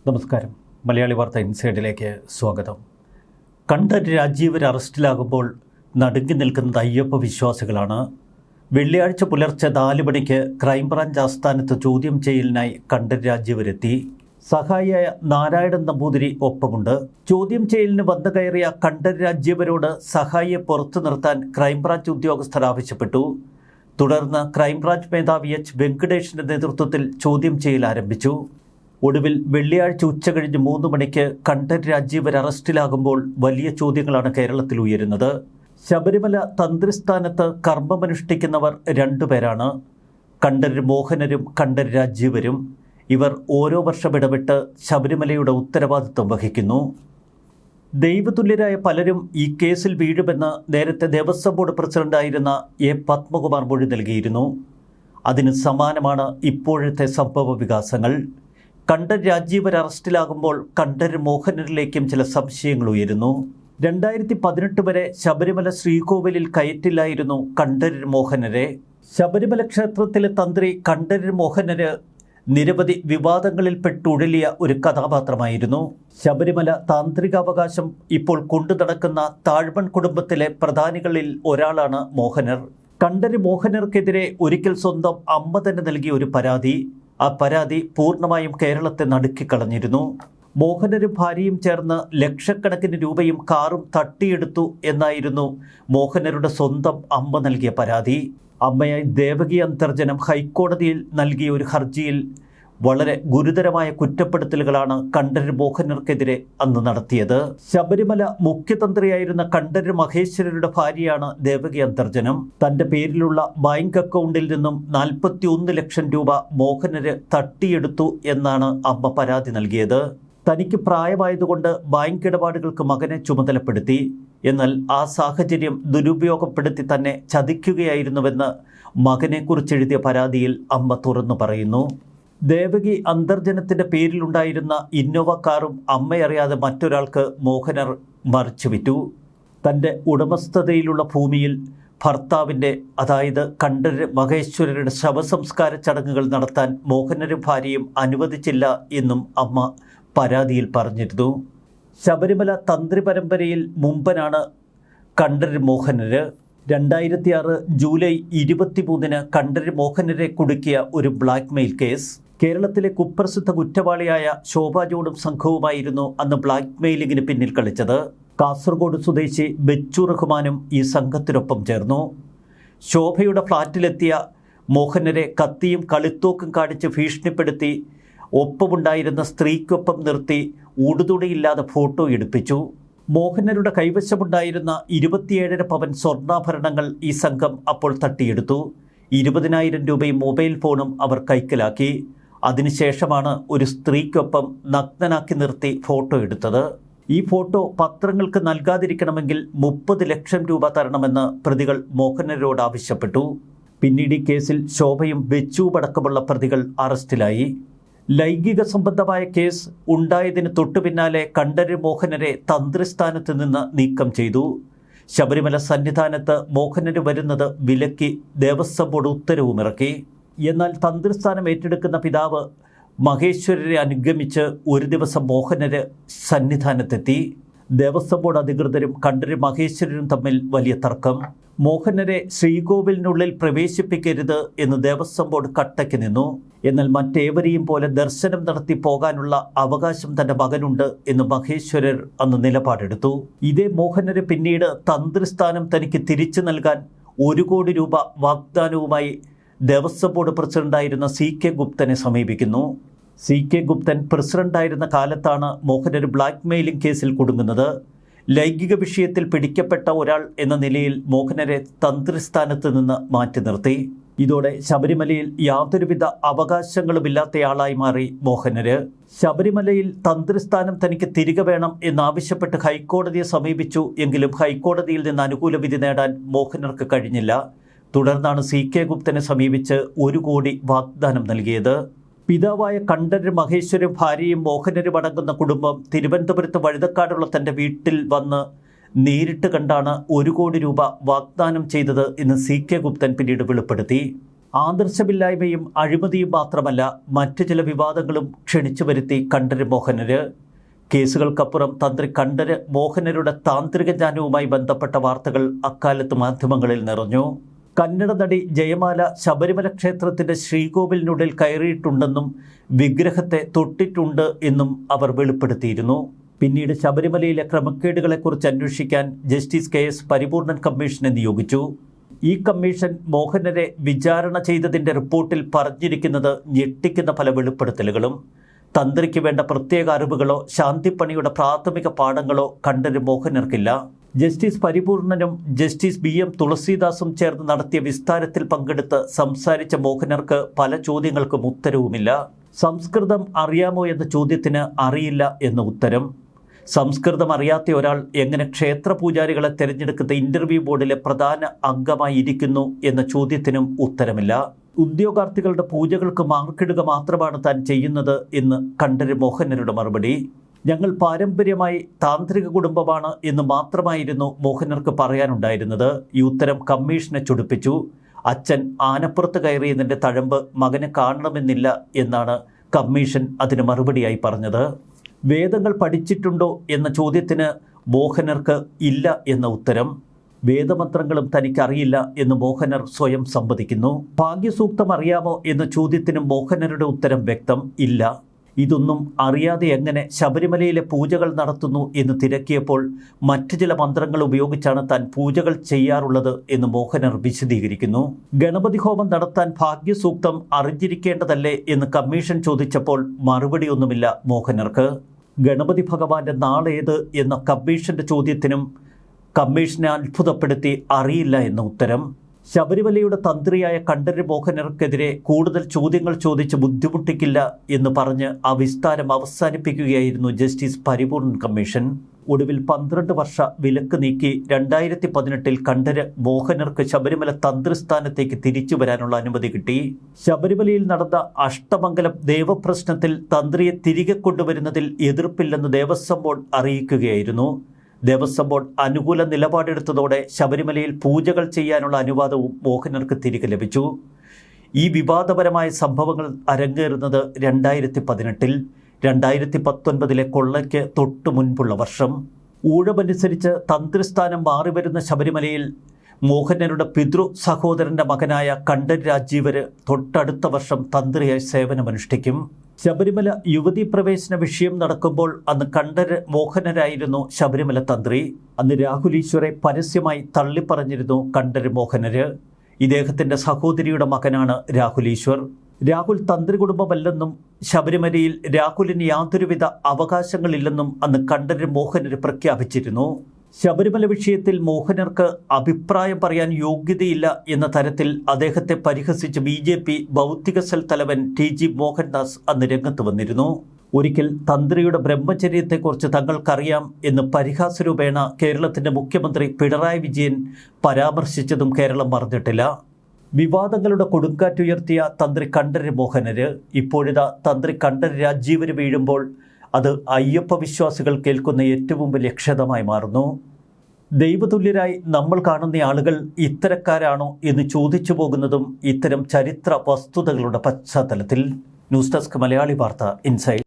നമസ്കാരം. മലയാളി വാർത്ത ഇൻസൈഡിലേക്ക് സ്വാഗതം. കണ്ഠരര് രാജീവർ അറസ്റ്റിലാകുമ്പോൾ നടുങ്ങി നിൽക്കുന്നത് അയ്യപ്പ വിശ്വാസികളാണ്. വെള്ളിയാഴ്ച പുലർച്ചെ 4 മണിക്ക് ക്രൈംബ്രാഞ്ച് ആസ്ഥാനത്ത് ചോദ്യം ചെയ്യലിനായി കണ്ഠരര് രാജീവരെത്തി. സഹായിയായ നാരായണൻ നമ്പൂതിരി ഒപ്പമുണ്ട്. ചോദ്യം ചെയ്യലിന് വന്നു കയറിയ കണ്ഠരര് രാജീവരോട് സഹായിയെ പുറത്തു നിർത്താൻ ക്രൈംബ്രാഞ്ച് ഉദ്യോഗസ്ഥർ ആവശ്യപ്പെട്ടു. തുടർന്ന് ക്രൈംബ്രാഞ്ച് മേധാവി എച്ച് വെങ്കടേഷിന്റെ നേതൃത്വത്തിൽ ചോദ്യം ചെയ്യൽ ആരംഭിച്ചു. ഒടുവിൽ വെള്ളിയാഴ്ച ഉച്ചകഴിഞ്ഞ് 3 മണിക്ക് കണ്ഠരര് രാജീവർ അറസ്റ്റിലാകുമ്പോൾ വലിയ ചോദ്യങ്ങളാണ് കേരളത്തിൽ ഉയരുന്നത്. ശബരിമല തന്ത്രിസ്ഥാനത്ത് കർമ്മമനുഷ്ഠിക്കുന്നവർ 2 പേരാണ്, കണ്ഠരര് മോഹനരും കണ്ഠരര് രാജീവരും. ഇവർ ഓരോ വർഷം ഇടവിട്ട് ശബരിമലയുടെ ഉത്തരവാദിത്വം വഹിക്കുന്നു. ദൈവതുല്യരായ പലരും ഈ കേസിൽ വീഴുമെന്ന് നേരത്തെ ദേവസ്വം ബോർഡ് പ്രസിഡന്റായിരുന്ന എ പത്മകുമാർ മൊഴി നൽകിയിരുന്നു. അതിന് സമാനമാണ് ഇപ്പോഴത്തെ സംഭവ വികാസങ്ങൾ. കണ്ഠരര് രാജീവർ അറസ്റ്റിലാകുമ്പോൾ കണ്ഠരര് മോഹനരിലേക്കും ചില സംശയങ്ങൾ ഉയരുന്നു. 2018 വരെ ശബരിമല ശ്രീകോവിലിൽ കയറ്റില്ലായിരുന്നു കണ്ഠരര് മോഹനരെ. ശബരിമല ക്ഷേത്രത്തിലെ തന്ത്രി കണ്ഠരര് മോഹനര് നിരവധി വിവാദങ്ങളിൽപ്പെട്ടുഴലിയ ഒരു കഥാപാത്രമായിരുന്നു. ശബരിമല താന്ത്രികാവകാശം ഇപ്പോൾ കൊണ്ടു നടക്കുന്ന താഴ്മൺ കുടുംബത്തിലെ പ്രധാനികളിൽ ഒരാളാണ് മോഹനർ. കണ്ഠരര് മോഹനർക്കെതിരെ ഒരിക്കൽ സ്വന്തം അമ്മ തന്നെ നൽകിയ ഒരു പരാതി, ആ പരാതി പൂർണ്ണമായും കേരളത്തെ നടുക്കിക്കളഞ്ഞിരുന്നു. മോഹനരും ഭാര്യയും ചേർന്ന് ലക്ഷക്കണക്കിന് രൂപയും കാറും തട്ടിയെടുത്തു എന്നായിരുന്നു മോഹനരുടെ സ്വന്തം അമ്മ നൽകിയ പരാതി. അമ്മയായി ദേവകി അന്തർജനം ഹൈക്കോടതിയിൽ നൽകിയ ഒരു ഹർജിയിൽ വളരെ ഗുരുതരമായ കുറ്റപ്പെടുത്തലുകളാണ് കണ്ഠരര് മോഹനർക്കെതിരെ അന്ന് നടത്തിയത്. ശബരിമല മുഖ്യതന്ത്രിയായിരുന്ന കണ്ഠരര് മഹേശ്വരരുടെ ഭാര്യയാണ് ദേവകി അന്തർജനം. തന്റെ പേരിലുള്ള ബാങ്ക് അക്കൗണ്ടിൽ നിന്നും 41 ലക്ഷം രൂപ മോഹനര് തട്ടിയെടുത്തു എന്നാണ് അമ്മ പരാതി നൽകിയത്. തനിക്ക് പ്രായമായതുകൊണ്ട് ബാങ്ക് ഇടപാടുകൾക്ക് മകനെ ചുമതലപ്പെടുത്തി. എന്നാൽ ആ സാഹചര്യം ദുരുപയോഗപ്പെടുത്തി തന്നെ ചതിക്കുകയായിരുന്നുവെന്ന് മകനെക്കുറിച്ചെഴുതിയ പരാതിയിൽ അമ്മ തുറന്നു പറയുന്നു. ദേവകി അന്തർജനത്തിൻ്റെ പേരിലുണ്ടായിരുന്ന ഇന്നോവ കാറും അമ്മയറിയാതെ മറ്റൊരാൾക്ക് മോഹനർ മറിച്ചുവിറ്റു. തൻ്റെ ഉടമസ്ഥതയിലുള്ള ഭൂമിയിൽ ഭർത്താവിൻ്റെ, അതായത് കണ്ഠരര് മഹേശ്വരരുടെ ശവസംസ്കാര ചടങ്ങുകൾ നടത്താൻ മോഹനരും ഭാര്യയും അനുവദിച്ചില്ല എന്നും അമ്മ പരാതിയിൽ പറഞ്ഞിരുന്നു. ശബരിമല തന്ത്രി പരമ്പരയിൽ മുമ്പനാണ് കണ്ഠരര് മോഹനര്. 2006 ജൂലൈ 23 കണ്ഠരര് മോഹനരെ കുടുക്കിയ ഒരു ബ്ലാക്ക് മെയിൽ കേസ്. കേരളത്തിലെ കുപ്രസിദ്ധ കുറ്റവാളിയായ ശോഭ ജോണും സംഘവുമായിരുന്നു അന്ന് ബ്ലാക്ക് മെയിലിങ്ങിന് പിന്നിൽ കളിച്ചത്. കാസർഗോഡ് സ്വദേശി ബെച്ചു റഹ്മാനും ഈ സംഘത്തിനൊപ്പം ചേർന്നു. ശോഭയുടെ ഫ്ളാറ്റിലെത്തിയ മോഹനരെ കത്തിയും കളിത്തോക്കും കാണിച്ച് ഭീഷണിപ്പെടുത്തി ഒപ്പമുണ്ടായിരുന്ന സ്ത്രീക്കൊപ്പം നിർത്തി ഉടുതുണിയില്ലാതെ ഫോട്ടോ എടുപ്പിച്ചു. മോഹനരുടെ കൈവശമുണ്ടായിരുന്ന 27.5 പവൻ സ്വർണ്ണാഭരണങ്ങൾ ഈ സംഘം അപ്പോൾ തട്ടിയെടുത്തു. 20,000 രൂപയും മൊബൈൽ ഫോണും അവർ കൈക്കലാക്കി. അതിനുശേഷമാണ് ഒരു സ്ത്രീക്കൊപ്പം നഗ്നനാക്കി നിർത്തി ഫോട്ടോ എടുത്തത്. ഈ ഫോട്ടോ പത്രങ്ങൾക്ക് നൽകാതിരിക്കണമെങ്കിൽ 30 ലക്ഷം രൂപ തരണമെന്ന് പ്രതികൾ മോഹനരോട് ആവശ്യപ്പെട്ടു. പിന്നീട് ഈ കേസിൽ ശോഭയും ബെച്ചുവടക്കമുള്ള പ്രതികൾ അറസ്റ്റിലായി. ലൈംഗിക സംബന്ധമായ കേസ് ഉണ്ടായതിന് തൊട്ടുപിന്നാലെ കണ്ഠരര് മോഹനരെ തന്ത്രിസ്ഥാനത്ത് നിന്ന് നീക്കം ചെയ്തു. ശബരിമല സന്നിധാനത്ത് മോഹനര് വരുന്നത് വിലക്കി ദേവസ്വം ബോർഡ് ഉത്തരവുമിറക്കി. എന്നാൽ തന്ത്രിസ്ഥാനം ഏറ്റെടുക്കുന്ന പിതാവ് മഹേശ്വരരെ അനുഗമിച്ച് ഒരു ദിവസം മോഹനര് സന്നിധാനത്തെത്തി. ദേവസ്വം ബോർഡ് അധികൃതരും കണ്ഠരര് മഹേശ്വരരും തമ്മിൽ വലിയ തർക്കം. മോഹനരെ ശ്രീകോവിലിനുള്ളിൽ പ്രവേശിപ്പിക്കരുത് എന്ന് ദേവസ്വം ബോർഡ് കട്ടയ്ക്ക് നിന്നു. എന്നാൽ മറ്റേവരെയും പോലെ ദർശനം നടത്തി പോകാനുള്ള അവകാശം തൻ്റെ മകനുണ്ട് എന്ന് മഹേശ്വരർ അന്ന് നിലപാടെടുത്തു. ഇതേ മോഹനര് പിന്നീട് തന്ത്രിസ്ഥാനം തനിക്ക് തിരിച്ചു നൽകാൻ 1 കോടി രൂപ വാഗ്ദാനവുമായി ദേവസ്വം ബോർഡ് പ്രസിഡന്റായിരുന്ന CK ഗുപ്തനെ സമീപിക്കുന്നു. CK ഗുപ്തൻ പ്രസിഡന്റായിരുന്ന കാലത്താണ് മോഹനര് ബ്ലാക്ക് മെയിലിംഗ് കേസിൽ കുടുങ്ങുന്നത്. ലൈംഗിക വിഷയത്തിൽ പിടിക്കപ്പെട്ട ഒരാൾ എന്ന നിലയിൽ മോഹനരെ തന്ത്രിസ്ഥാനത്ത് നിന്ന് മാറ്റി നിർത്തി. ഇതോടെ ശബരിമലയിൽ യാതൊരുവിധ അവകാശങ്ങളുമില്ലാത്തയാളായി മാറി മോഹനര്. ശബരിമലയിൽ തന്ത്രിസ്ഥാനം തനിക്ക് തിരികെ വേണം എന്നാവശ്യപ്പെട്ട് ഹൈക്കോടതിയെ സമീപിച്ചു. എങ്കിലും ഹൈക്കോടതിയിൽ നിന്ന് അനുകൂല വിധി നേടാൻ മോഹനർക്ക് കഴിഞ്ഞില്ല. തുടർന്നാണ് CK ഗുപ്തനെ സമീപിച്ച് 1 കോടി വാഗ്ദാനം നൽകിയത്. പിതാവായ കണ്ഠരര് മഹേശ്വരും ഭാര്യയും മോഹനരും അടങ്ങുന്ന കുടുംബം തിരുവനന്തപുരത്ത് വഴുതക്കാടുള്ള തൻ്റെ വീട്ടിൽ വന്ന് നേരിട്ട് കണ്ടാണ് 1 കോടി രൂപ വാഗ്ദാനം ചെയ്തത് എന്ന് CK ഗുപ്തൻ പിന്നീട് വെളിപ്പെടുത്തി. ആദർശമില്ലായ്മയും അഴിമതിയും മാത്രമല്ല മറ്റു ചില വിവാദങ്ങളും ക്ഷണിച്ചു വരുത്തി കണ്ഠര് മോഹനര്. കേസുകൾക്കപ്പുറം തന്ത്രി കണ്ഠര് മോഹനരുടെ താന്ത്രിക ജ്ഞാനവുമായി ബന്ധപ്പെട്ട വാർത്തകൾ അക്കാലത്ത് മാധ്യമങ്ങളിൽ നിറഞ്ഞു. കന്നഡ നടി ജയമാല ശബരിമല ക്ഷേത്രത്തിന്റെ ശ്രീകോവിലിനുള്ളിൽ കയറിയിട്ടുണ്ടെന്നും വിഗ്രഹത്തെ തൊട്ടിട്ടുണ്ട് എന്നും അവർ വെളിപ്പെടുത്തിയിരുന്നു. പിന്നീട് ശബരിമലയിലെ ക്രമക്കേടുകളെക്കുറിച്ച് അന്വേഷിക്കാൻ ജസ്റ്റിസ് KS പരിപൂർണൻ കമ്മീഷനെ നിയോഗിച്ചു. ഈ കമ്മീഷൻ മോഹനരെ വിചാരണ ചെയ്തതിൻ്റെ റിപ്പോർട്ടിൽ പറഞ്ഞിരിക്കുന്നത് ഞെട്ടിക്കുന്ന പല വെളിപ്പെടുത്തലുകളും. തന്ത്രിക്ക് വേണ്ട പ്രത്യേക അറിവുകളോ ശാന്തിപ്പണിയുടെ പ്രാഥമിക പാഠങ്ങളോ കണ്ഠര് മോഹനർക്കില്ല. ജസ്റ്റിസ് പരിപൂർണനും ജസ്റ്റിസ് BM തുളസീദാസും ചേർന്ന് നടത്തിയ വിസ്താരത്തിൽ പങ്കെടുത്ത് സംസാരിച്ച മോഹനർക്ക് പല ചോദ്യങ്ങൾക്കും ഉത്തരവുമില്ല. സംസ്കൃതം അറിയാമോ എന്ന ചോദ്യത്തിന് അറിയില്ല എന്ന ഉത്തരം. സംസ്കൃതം അറിയാത്ത ഒരാൾ എങ്ങനെ ക്ഷേത്ര പൂജാരികളെ തിരഞ്ഞെടുക്കുന്ന ഇന്റർവ്യൂ ബോർഡിലെ പ്രധാന അംഗമായി ഇരിക്കുന്നു എന്ന ചോദ്യത്തിനും ഉത്തരമില്ല. ഉദ്യോഗാർത്ഥികളുടെ പൂജകൾക്ക് മാർക്കിടുക മാത്രമാണ് താൻ ചെയ്യുന്നത് എന്ന് കണ്ഠര് മോഹനരുടെ മറുപടി. ഞങ്ങൾ പാരമ്പര്യമായി താന്ത്രിക കുടുംബമാണ് എന്ന് മാത്രമായിരുന്നു മോഹനർക്ക് പറയാനുണ്ടായിരുന്നത്. ഈ ഉത്തരം കമ്മീഷനെ ചൊടിപ്പിച്ചു. അച്ഛൻ ആനപ്പുറത്ത് കയറിയതിൻ്റെ തഴമ്പ് മകനെ കാണണമെന്നില്ല എന്നാണ് കമ്മീഷൻ അതിന് മറുപടിയായി പറഞ്ഞത്. വേദങ്ങൾ പഠിച്ചിട്ടുണ്ടോ എന്ന ചോദ്യത്തിന് മോഹനർക്ക് ഇല്ല എന്ന ഉത്തരം. വേദമന്ത്രങ്ങളും തനിക്കറിയില്ല എന്ന് മോഹനർ സ്വയം സമ്മതിക്കുന്നു. ഭാഗ്യസൂക്തം അറിയാമോ എന്ന ചോദ്യത്തിന് മോഹനരുടെ ഉത്തരം വ്യക്തം, ഇല്ല. ഇതൊന്നും അറിയാതെ എങ്ങനെ ശബരിമലയിലെ പൂജകൾ നടത്തുന്നു എന്ന് തിരക്കിയപ്പോൾ മറ്റു ചില മന്ത്രങ്ങൾ ഉപയോഗിച്ചാണ് താൻ പൂജകൾ ചെയ്യാറുള്ളത് എന്ന് മോഹനർ വിശദീകരിക്കുന്നു. ഗണപതി ഹോമം നടത്താൻ ഭാഗ്യസൂക്തം അറിഞ്ഞിരിക്കേണ്ടതല്ലേ എന്ന് കമ്മീഷൻ ചോദിച്ചപ്പോൾ മറുപടിയൊന്നുമില്ല മോഹനർക്ക്. ഗണപതി ഭഗവാന്റെ നാളേത് എന്ന കമ്മീഷന്റെ ചോദ്യത്തിനും കമ്മീഷനെ അത്ഭുതപ്പെടുത്തി അറിയില്ല എന്ന ഉത്തരം. ശബരിമലയുടെ തന്ത്രിയായ കണ്ഠര് മോഹനർക്കെതിരെ കൂടുതൽ ചോദ്യങ്ങൾ ചോദിച്ച് ബുദ്ധിമുട്ടിക്കില്ല എന്ന് പറഞ്ഞ് ആ വിസ്താരം അവസാനിപ്പിക്കുകയായിരുന്നു ജസ്റ്റിസ് പരിപൂർണൻ കമ്മീഷൻ. ഒടുവിൽ 12 വർഷ വിലക്ക് നീക്കി 2018 കണ്ഠര് മോഹനർക്ക് ശബരിമല തന്ത്രിസ്ഥാനത്തേക്ക് തിരിച്ചു വരാനുള്ള അനുമതി കിട്ടി. ശബരിമലയിൽ നടന്ന അഷ്ടമംഗലം ദേവപ്രശ്നത്തിൽ തന്ത്രിയെ തിരികെ കൊണ്ടുവരുന്നതിൽ എതിർപ്പില്ലെന്ന് ദേവസ്വം ബോർഡ് അറിയിക്കുകയായിരുന്നു. ദേവസ്വം ബോർഡ് അനുകൂല നിലപാടെടുത്തതോടെ ശബരിമലയിൽ പൂജകൾ ചെയ്യാനുള്ള അനുവാദവും മോഹനർക്ക് തിരികെ ലഭിച്ചു. ഈ വിവാദപരമായ സംഭവങ്ങൾ അരങ്ങേറുന്നത് 2018. 2019 കൊള്ളയ്ക്ക് തൊട്ടു മുൻപുള്ള വർഷം. ഊഴമനുസരിച്ച് തന്ത്രിസ്ഥാനം മാറിവരുന്ന ശബരിമലയിൽ മോഹനരുടെ പിതൃ സഹോദരൻ്റെ മകനായ കണ്ഠര് രാജീവര് തൊട്ടടുത്ത വർഷം തന്ത്രിയായി സേവനമനുഷ്ഠിക്കും. ശബരിമല യുവതീ പ്രവേശന വിഷയം നടക്കുമ്പോൾ അന്ന് കണ്ഠര് മോഹനരായിരുന്നു ശബരിമല തന്ത്രി. അന്ന് രാഹുൽ ഈശ്വറെ പരസ്യമായി തള്ളിപ്പറഞ്ഞിരുന്നു കണ്ഠര് മോഹനര്. ഇദ്ദേഹത്തിൻ്റെ സഹോദരിയുടെ മകനാണ് രാഹുൽ ഈശ്വർ. രാഹുൽ തന്ത്രി കുടുംബമല്ലെന്നും ശബരിമലയിൽ രാഹുലിന് യാതൊരുവിധ അവകാശങ്ങളില്ലെന്നും അന്ന് കണ്ഠര് മോഹനര് പ്രഖ്യാപിച്ചിരുന്നു. ശബരിമല വിഷയത്തിൽ മോഹനർക്ക് അഭിപ്രായം പറയാൻ യോഗ്യതയില്ല എന്ന തരത്തിൽ അദ്ദേഹത്തെ പരിഹസിച്ച് BJP ബൗദ്ധിക സെൽ തലവൻ TG മോഹൻദാസ് അന്ന് രംഗത്ത് വന്നിരുന്നു. ഒരിക്കൽ തന്ത്രിയുടെ ബ്രഹ്മചര്യത്തെക്കുറിച്ച് തങ്ങൾക്കറിയാം എന്ന് പരിഹാസരൂപേണ കേരളത്തിൻ്റെ മുഖ്യമന്ത്രി പിണറായി വിജയൻ പരാമർശിച്ചതും കേരളം മറന്നിട്ടില്ല. വിവാദങ്ങളുടെ കൊടുങ്കാറ്റുയർത്തിയ തന്ത്രി കണ്ഠര് മോഹനര് ഇപ്പോഴിതാ തന്ത്രി കണ്ഠര് രാജീവര് വീഴുമ്പോൾ അത് അയ്യപ്പ വിശ്വാസികൾ കേൾക്കുന്ന ഏറ്റവും വലിയ ക്ഷതമായി മാറുന്നു. ദൈവതുല്യരായി നമ്മൾ കാണുന്ന ആളുകൾ ഇത്തരക്കാരാണോ എന്ന് ചോദിച്ചു പോകുന്നതും ഇത്തരം ചരിത്ര വസ്തുതകളുടെ പശ്ചാത്തലത്തിൽ. ന്യൂസ് ഡെസ്ക് മലയാളി വാർത്ത ഇൻസൈഡ്.